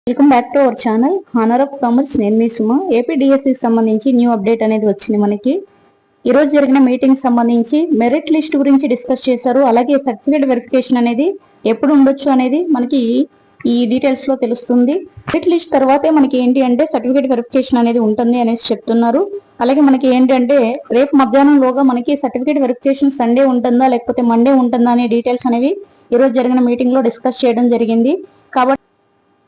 Welcome back to our channel honour of commerce. నేను మీ Suma. APDSC సంబంధించి new update అనేది వచ్చింది మనకి. ఈ రోజు జరిగిన మీటింగ్ సంబంధించి మెరిట్ లిస్ట్ గురించి డిస్కస్ చేశారు. అలాగే సర్టిఫికేట్ వెరిఫికేషన్ అనేది ఎప్పుడు ఉండొచ్చు అనేది మనకి ఈ డీటెయిల్స్ లో తెలుస్తుంది. మెరిట్ లిస్ట్ తర్వాతే మనకి ఏంటి అంటే సర్టిఫికేట్ వెరిఫికేషన్ అనేది ఉంటుంది అనేసి చెప్తున్నారు. అలాగే మనకి ఏంటంటే రేపు మధ్యాహ్నంలోగా మనకి సర్టిఫికేట్ వెరిఫికేషన్ సండే ఉంటుందా లేకపోతే మండే ఉంటుందా అనే డీటెయిల్స్ అనేవి ఈ రోజు జరిగిన మీటింగ్ లో డిస్కస్ చేయడం జరిగింది. కాబట్టి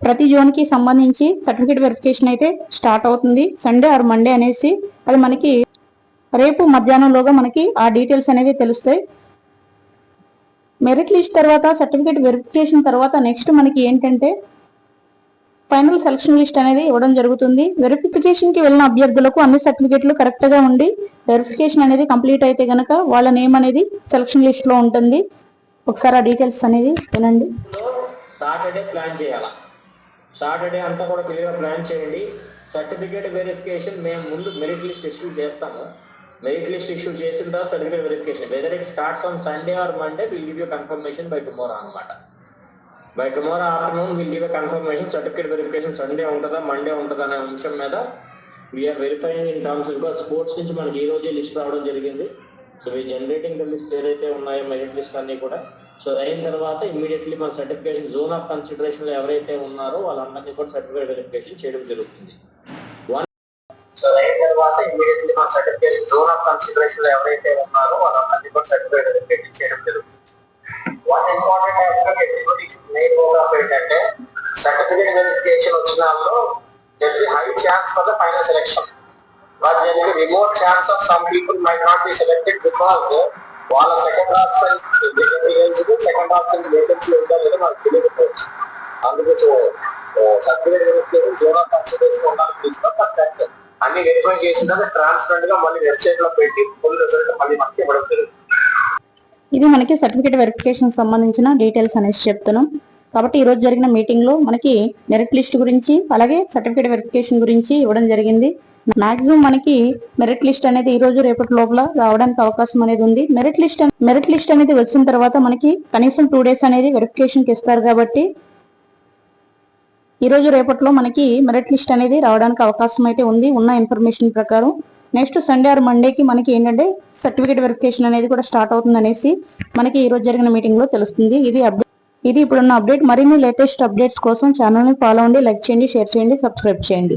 ప్రతి జోన్ కి సంబంధించి సర్టిఫికేట్ వెరిఫికేషన్ అయితే స్టార్ట్ అవుతుంది సండే ఆర్ మండే అనేసి. అది మనకి రేపు మధ్యాహ్నంలోగా మనకి ఆ డీటెయిల్స్ అనేవి తెలుస్తాయి. మెరిట్ లిస్ట్ తర్వాత సర్టిఫికేట్ వెరిఫికేషన్ తర్వాత నెక్స్ట్ మనకి ఏంటంటే ఫైనల్ సెలక్షన్ లిస్ట్ అనేది ఇవ్వడం జరుగుతుంది. వెరిఫికేషన్ కి వెళ్ళిన అభ్యర్థులకు అన్ని సర్టిఫికేట్లు కరెక్ట్ గా ఉండి వెరిఫికేషన్ అనేది కంప్లీట్ అయితే గనక వాళ్ళ నేమ్ అనేది సెలక్షన్ లిస్ట్ లో ఉంటుంది. ఒకసారి ఆ డీటెయిల్స్ అనేది వినండి. సాటర్డే ప్లాన్ చేయాలా, సాటర్డే అంతా కూడా క్లియర్గా ప్లాన్ చేయండి. సర్టిఫికేట్ వెరిఫికేషన్ మేము ముందు మెరిట్ లిస్ట్ ఇష్యూ చేస్తాము. మెరిట్ లిస్ట్ ఇష్యూ చేసిన తర్వాత certificate verification whether it starts on Sunday or Monday will give you confirmation by tomorrow అనమాట. By tomorrow afternoon will give confirmation certificate verification Sunday ఉంటుందా Monday ఉంటుందా అనే అంశం మీద we are verifying in terms. Because sports నుంచి మనకి ఈ రోజే లిస్ట్ రావడం జరిగింది. So we generating the list ఏదైతే ఉన్నాయో మెరిట్ లిస్ట్ అన్నీ కూడా. సో అయిన తర్వాత ఇమీడియట్లీ మన సర్టిఫికేషన్ జోన్ ఆఫ్ కన్సిడరేషన్లో ఎవరైతే ఉన్నారో వాళ్ళందరినీ కూడా సర్టిఫికేట్ వెరిఫికేషన్ చేయడం జరుగుతుంది. సో అయిన తర్వాత ఇమీడియట్లీ మన సర్టిఫికేషన్ జోన్ ఆఫ్ కన్సిడరేషన్లో ఎవరైతే ఉన్నారో వాళ్ళందరినీ కూడా సర్టిఫికేట్ వెరిఫికేషన్ చేయడం జరుగుతుంది. One important aspect everybody should make note of ఏంటంటే సర్టిఫికేట్ వెరిఫికేషన్ వచ్చిన వాళ్ళు there is high chance for the final selection, but there is a remote chance of some people might not be selected because వాళ్ళ second option second option vacancy ఉందా లేదా మనకు తెలియకపోవచ్చు. అందుకోసం certificate verification zone of consideration ఉండాలని తీసుకున్నాం. అన్ని verify చేసిన తర్వాత ట్రాన్స్పరెంట్ గా మళ్ళీ వెబ్సైట్ లో పెట్టి ఫుల్ రిజల్ట్ మళ్ళీ మనకి ఇవ్వడం జరుగుతుంది. ఇది మనకి సర్టిఫికేట్ వెరిఫికేషన్ సంబంధించిన డీటెయిల్స్ అనేసి చెప్తున్నాం. కాబట్టి ఈ రోజు జరిగిన మీటింగ్ లో మనకి మెరిట్ లిస్ట్ గురించి అలాగే సర్టిఫికేట్ వెరిఫికేషన్ గురించి ఇవ్వడం జరిగింది. మాక్సిమం మనకి మెరిట్ లిస్ట్ అనేది ఈ రోజు రేపటి లోపల రావడానికి అవకాశం అనేది ఉంది. మెరిట్ లిస్ట్ అనేది వచ్చిన తర్వాత మనకి కనీసం 2 days అనేది వెరిఫికేషన్ కి ఇస్తారు. కాబట్టి ఈ రోజు రేపట్లో మనకి మెరిట్ లిస్ట్ అనేది రావడానికి అవకాశం అయితే ఉంది ఉన్న ఇన్ఫర్మేషన్ ప్రకారం. నెక్స్ట్ సండే ఆర్ మండేకి మనకి ఏంటంటే సర్టిఫికేట్ వెరిఫికేషన్ అనేది కూడా స్టార్ట్ అవుతుంది అనేసి మనకి ఈ రోజు జరిగిన మీటింగ్ లో తెలుస్తుంది. ఇది ఇప్పుడున్న అప్డేట్. మరిన్ని లేటెస్ట్ అప్డేట్స్ కోసం ఛానల్ ని ఫాలో అవ్వండి, లైక్ చేయండి, షేర్ చేయండి, సబ్స్క్రైబ్ చేయండి.